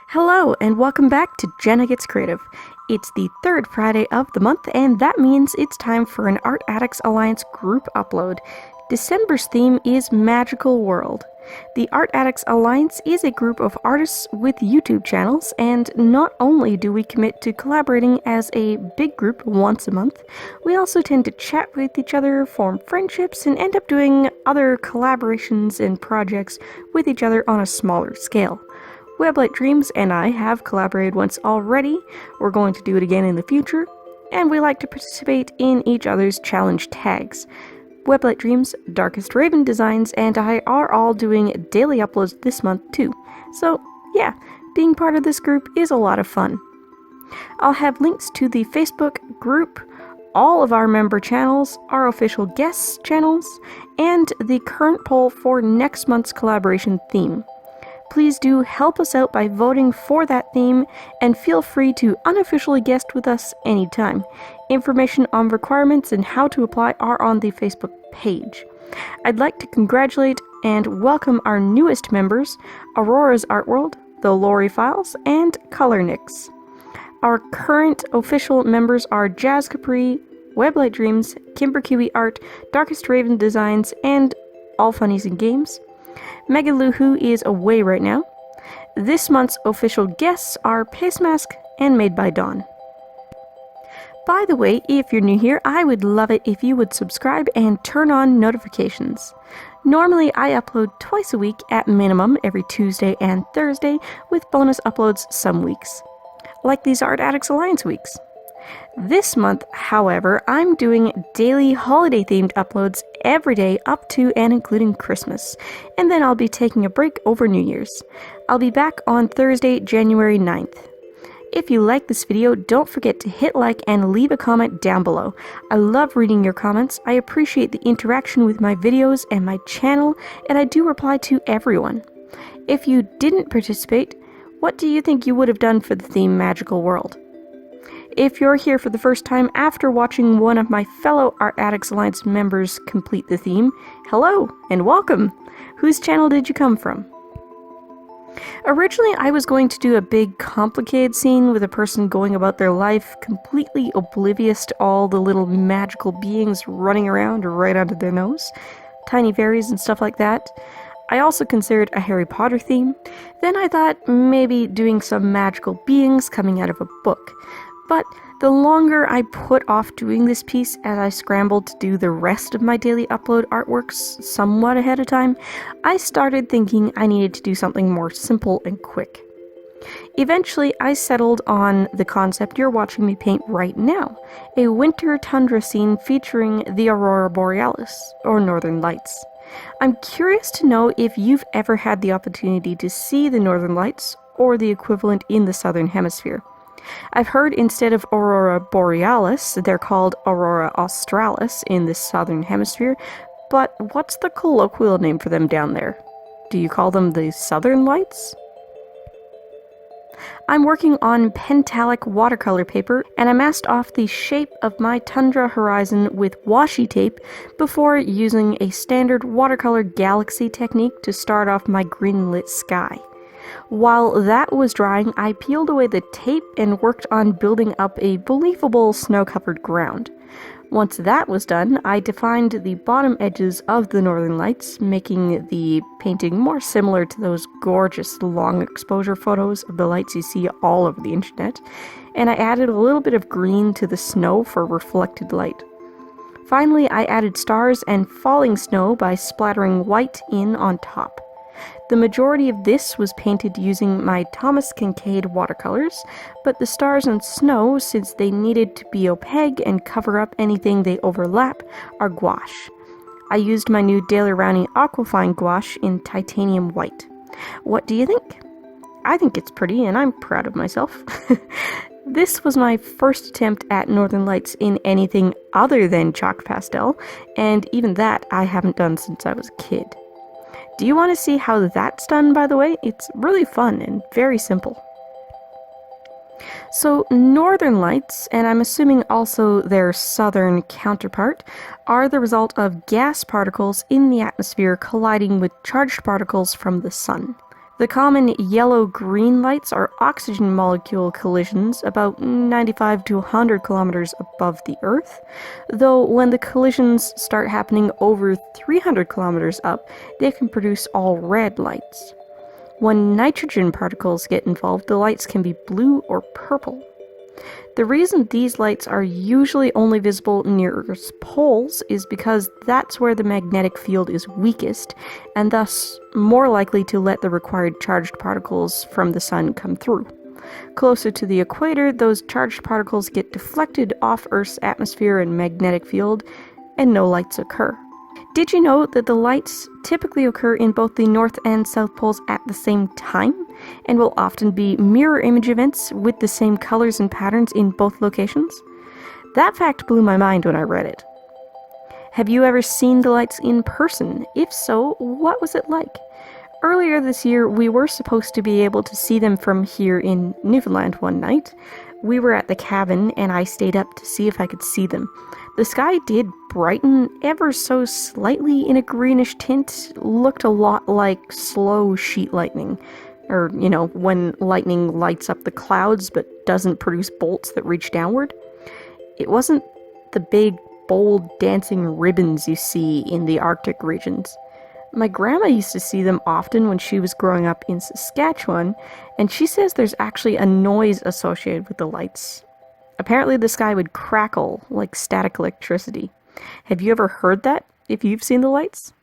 Hello, and welcome back to Jenna Gets Creative. It's the third Friday of the month, and that means it's time for an Art Addicts Alliance group upload. December's theme is Magical World. The Art Addicts Alliance is a group of artists with YouTube channels, and not only do we commit to collaborating as a big group once a month, we also tend to chat with each other, form friendships, and end up doing other collaborations and projects with each other on a smaller scale. Weblight Dreams and I have collaborated once already, we're going to do it again in the future, and we like to participate in each other's challenge tags. Weblight Dreams, Darkest Raven Designs, and I are all doing daily uploads this month too. So yeah, being part of this group is a lot of fun. I'll have links to the Facebook group, all of our member channels, our official guests channels, and the current poll for next month's collaboration theme. Please do help us out by voting for that theme, and feel free to unofficially guest with us anytime. Information on requirements and how to apply are on the Facebook page. I'd like to congratulate and welcome our newest members, Aurora's Art World, The Lori Files, and Colornix. Our current official members are Jazz Capri, Weblight Dreams, Kimber Kiwi Art, Darkest Raven Designs, and All Funnies and Games. Megaluhu is away right now. This month's official guests are Pacemask and Made by Dawn. By the way, if you're new here, I would love it if you would subscribe and turn on notifications. Normally, I upload twice a week at minimum, every Tuesday and Thursday, with bonus uploads some weeks, like these Art Addicts Alliance weeks. This month, however, I'm doing daily holiday-themed uploads every day up to and including Christmas, and then I'll be taking a break over New Year's. I'll be back on Thursday, January 9th. If you like this video, don't forget to hit like and leave a comment down below. I love reading your comments, I appreciate the interaction with my videos and my channel, and I do reply to everyone. If you didn't participate, what do you think you would have done for the theme Magical World? If you're here for the first time after watching one of my fellow Art Addicts Alliance members complete the theme, hello and welcome! Whose channel did you come from? Originally, I was going to do a big complicated scene with a person going about their life completely oblivious to all the little magical beings running around right under their nose, tiny fairies and stuff like that. I also considered a Harry Potter theme. Then I thought maybe doing some magical beings coming out of a book. But the longer I put off doing this piece as I scrambled to do the rest of my daily upload artworks somewhat ahead of time, I started thinking I needed to do something more simple and quick. Eventually, I settled on the concept you're watching me paint right now, a winter tundra scene featuring the Aurora Borealis, or Northern Lights. I'm curious to know if you've ever had the opportunity to see the Northern Lights, or the equivalent in the Southern Hemisphere. I've heard instead of Aurora Borealis, they're called Aurora Australis in the Southern Hemisphere, but what's the colloquial name for them down there? Do you call them the Southern Lights? I'm working on Pentalic watercolor paper, and I masked off the shape of my tundra horizon with washi tape before using a standard watercolor galaxy technique to start off my green-lit sky. While that was drying, I peeled away the tape and worked on building up a believable snow-covered ground. Once that was done, I defined the bottom edges of the Northern Lights, making the painting more similar to those gorgeous long exposure photos of the lights you see all over the internet, and I added a little bit of green to the snow for reflected light. Finally, I added stars and falling snow by splattering white in on top. The majority of this was painted using my Thomas Kinkade watercolors, but the stars and snow, since they needed to be opaque and cover up anything they overlap, are gouache. I used my new Daler Rowney Aquafine gouache in titanium white. What do you think? I think it's pretty, and I'm proud of myself. This was my first attempt at Northern Lights in anything other than chalk pastel, and even that I haven't done since I was a kid. Do you want to see how that's done, by the way? It's really fun and very simple. So, Northern Lights, and I'm assuming also their southern counterpart, are the result of gas particles in the atmosphere colliding with charged particles from the sun. The common yellow-green lights are oxygen molecule collisions about 95 to 100 kilometers above the Earth, though when the collisions start happening over 300 kilometers up, they can produce all red lights. When nitrogen particles get involved, the lights can be blue or purple. The reason these lights are usually only visible near Earth's poles is because that's where the magnetic field is weakest, and thus more likely to let the required charged particles from the sun come through. Closer to the equator, those charged particles get deflected off Earth's atmosphere and magnetic field, and no lights occur. Did you know that the lights typically occur in both the North and South Poles at the same time, and will often be mirror image events with the same colors and patterns in both locations? That fact blew my mind when I read it. Have you ever seen the lights in person? If so, what was it like? Earlier this year, we were supposed to be able to see them from here in Newfoundland one night. We were at the cabin, and I stayed up to see if I could see them. The sky did brighten ever so slightly in a greenish tint, looked a lot like slow sheet lightning. Or, when lightning lights up the clouds but doesn't produce bolts that reach downward. It wasn't the big, bold, dancing ribbons you see in the Arctic regions. My grandma used to see them often when she was growing up in Saskatchewan, and she says there's actually a noise associated with the lights. Apparently the sky would crackle like static electricity. Have you ever heard that, if you've seen the lights?